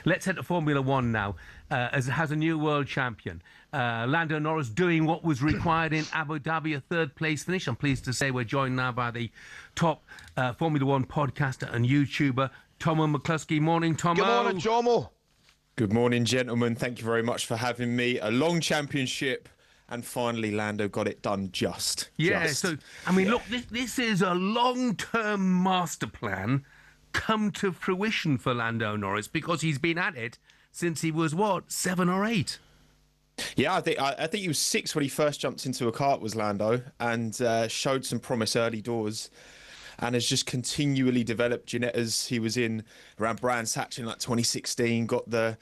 Let's head to Formula One now, as it has a new world champion. Lando Norris doing what was required in Abu Dhabi, a third-place finish. I'm pleased to say we're joined now by the top Formula One podcaster and YouTuber, Tommo McCluskey. Morning, Tommo. Good morning, Tommo. Good morning, gentlemen. Thank you very much for having me. A long championship, and finally Lando got it done just. So, I mean, look, this is a long-term master plan come to fruition for Lando Norris, because he's been at it since he was, 7 or 8? Yeah, I think he was 6 when he first jumped into a kart, was Lando, and showed some promise early doors, and has just continually developed. Ginettas, he was in around Brands Hatch in like 2016, got the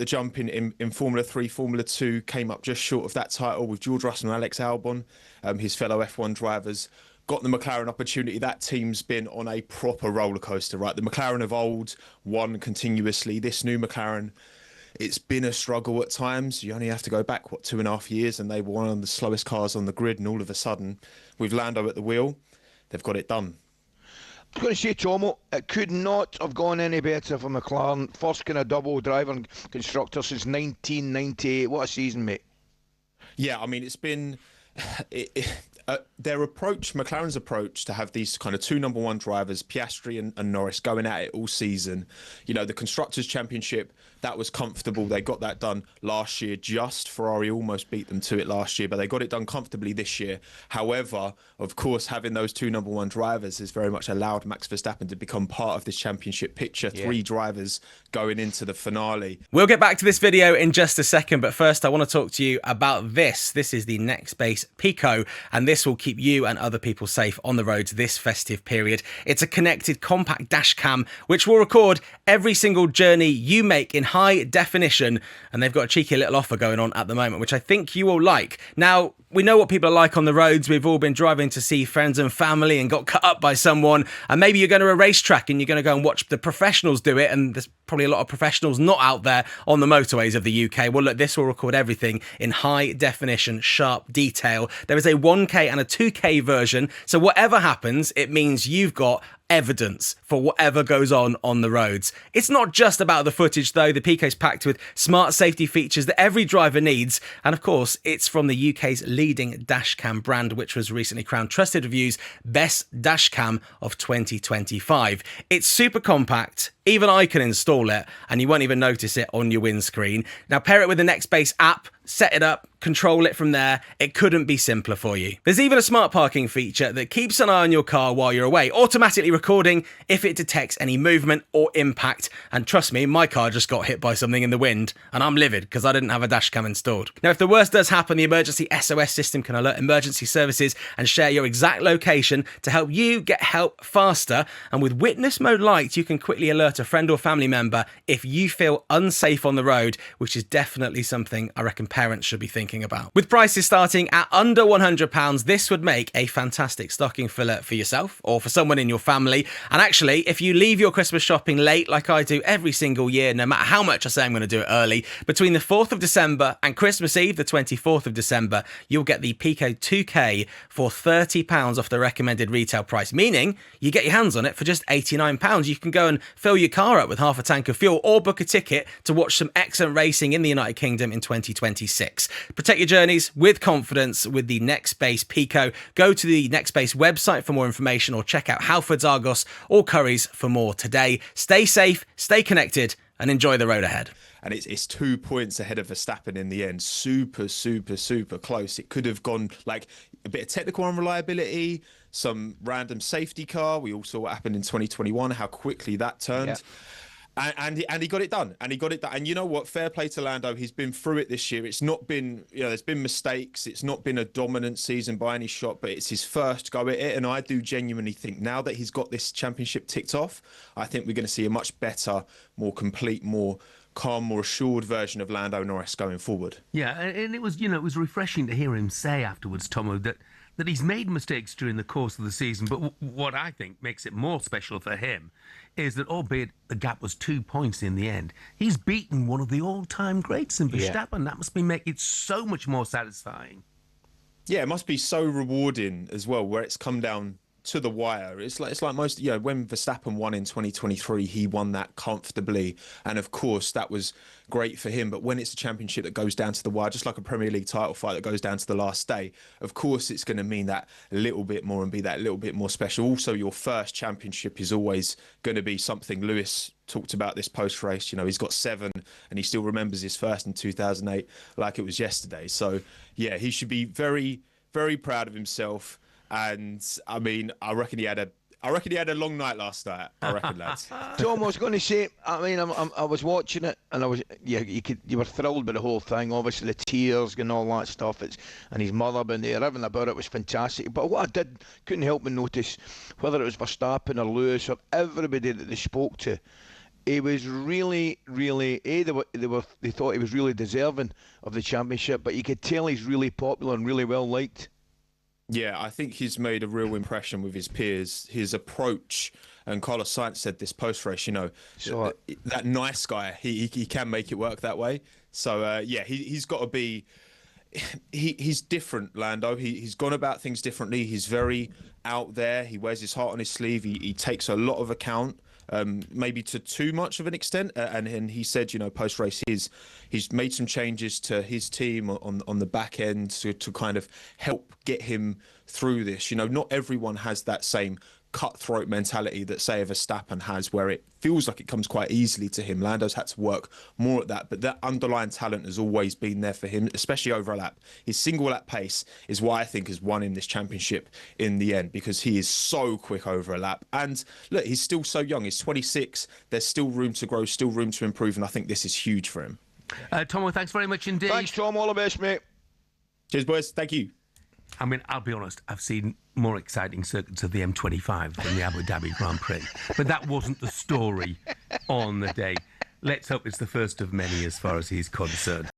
jump in Formula 3, Formula 2, came up just short of that title with George Russell and Alex Albon, his fellow F1 drivers. Got the McLaren opportunity. That team's been on a proper roller coaster, right? The McLaren of old won continuously. This new McLaren, it's been a struggle at times. You only have to go back, 2.5 years, and they were one of the slowest cars on the grid. And all of a sudden, with Lando at the wheel, they've got it done. I was going to say, Tommo, it could not have gone any better for McLaren. First kind of double driver and constructor since 1998. What a season, mate. Yeah, I mean, it's been... their approach, McLaren's approach, to have these kind of two number one drivers, Piastri and Norris, going at it all season. You know, the Constructors' Championship, that was comfortable. They got that done last year. Ferrari almost beat them to it last year, but they got it done comfortably this year. However, of course, having those two number one drivers has very much allowed Max Verstappen to become part of this championship picture. Yeah. 3 drivers going into the finale. We'll get back to this video in just a second, but first I want to talk to you about this. This is the Nextbase Pico, and this will keep you and other people safe on the roads this festive period. It's a connected compact dash cam which will record every single journey you make in high definition, and they've got a cheeky little offer going on at the moment which I think you will like. Now, we know what people are like on the roads. We've all been driving to see friends and family and got cut up by someone, and maybe you're going to a racetrack and you're going to go and watch the professionals do it, and there's probably a lot of professionals not out there on the motorways of the UK. Well, look, this will record everything in high definition, sharp detail. There is a 1K and a 2K version, so whatever happens, it means you've got evidence for whatever goes on the roads. It's not just about the footage though. The Pico's packed with smart safety features that every driver needs, and of course it's from the UK's leading dashcam brand, which was recently crowned Trusted Review's best dashcam of 2025. It's super compact, even I can install it and you won't even notice it on your windscreen. Now pair it with the Nextbase app, set it up, control it from there. It couldn't be simpler for you. There's even a smart parking feature that keeps an eye on your car while you're away, automatically recording if it detects any movement or impact. And trust me, my car just got hit by something in the wind and I'm livid because I didn't have a dash cam installed. Now, if the worst does happen, the emergency SOS system can alert emergency services and share your exact location to help you get help faster. And with Witness Mode Lite, you can quickly alert a friend or family member if you feel unsafe on the road, which is definitely something I reckon parents should be thinking about. With prices starting at under £100, this would make a fantastic stocking filler for yourself or for someone in your family. And actually, if you leave your Christmas shopping late, like I do every single year, no matter how much I say I'm going to do it early, between the 4th of December and Christmas Eve, the 24th of December, you'll get the Pico 2K for £30 off the recommended retail price, meaning you get your hands on it for just £89. You can go and fill your car up with half a tank of fuel or book a ticket to watch some excellent racing in the United Kingdom in 2026. Protect your journeys with confidence with the Nextbase Pico. Go to the Nextbase website for more information or check out Halfords, Argos or Currys for more today. Stay safe, stay connected and enjoy the road ahead. And it's 2 points ahead of Verstappen in the end. Super close. It could have gone like a bit of technical unreliability, some random safety car. We all saw what happened in 2021, how quickly that turned. Yeah. And he got it done. And he got it done. And you know what? Fair play to Lando. He's been through it this year. It's not been, there's been mistakes. It's not been a dominant season by any shot, but it's his first go at it. And I do genuinely think now that he's got this championship ticked off, I think we're going to see a much better, more complete, more calm, more assured version of Lando Norris going forward. Yeah, and it was, it was refreshing to hear him say afterwards, Tommo, that he's made mistakes during the course of the season, but what I think makes it more special for him is that, albeit the gap was 2 points in the end, he's beaten one of the all-time greats in Verstappen. That must make it so much more satisfying. Yeah, it must be so rewarding as well, where it's come down to the wire. It's like most, when Verstappen won in 2023, he won that comfortably, and of course that was great for him. But when it's a championship that goes down to the wire, just like a Premier League title fight that goes down to the last day, of course it's going to mean that little bit more and be that little bit more special. Also, your first championship is always going to be something. Lewis talked about this post-race. He's got 7 and he still remembers his first in 2008 like it was yesterday. So yeah, he should be very, very proud of himself. And I mean, I reckon he had a long night last night. I reckon, lads. Tom, I was going to say, I mean, I was watching it, and you were thrilled by the whole thing. Obviously, the tears and all that stuff. And his mother being there, everything about it was fantastic. But what I couldn't help but notice, whether it was Verstappen or Lewis or everybody that they spoke to, he was really, really. They thought he was really deserving of the championship, but you could tell he's really popular and really well liked. Yeah, I think he's made a real impression with his peers. His approach, and Carlos Sainz said this post-race, that nice guy, he can make it work that way. So, he's got to be... He's different, Lando. He's gone about things differently. He's very out there. He wears his heart on his sleeve. He takes a lot of account. Maybe to too much of an extent, and he said, post-race, he's made some changes to his team on the back end to kind of help get him through this. Not everyone has that same cutthroat mentality that, say, a Verstappen has, where it feels like it comes quite easily to him. Lando's had to work more at that, but that underlying talent has always been there for him, especially over a lap. His single lap pace is why I think has won him this championship in the end, because he is so quick over a lap. And look, he's still so young. He's 26. There's still room to grow, still room to improve, and I think this is huge for him. Tommo, thanks very much indeed. Thanks, Tom. All the best, mate. Cheers, boys. Thank you. I mean, I'll be honest, I've seen more exciting circuits of the M25 than the Abu Dhabi Grand Prix. But that wasn't the story on the day. Let's hope it's the first of many as far as he's concerned.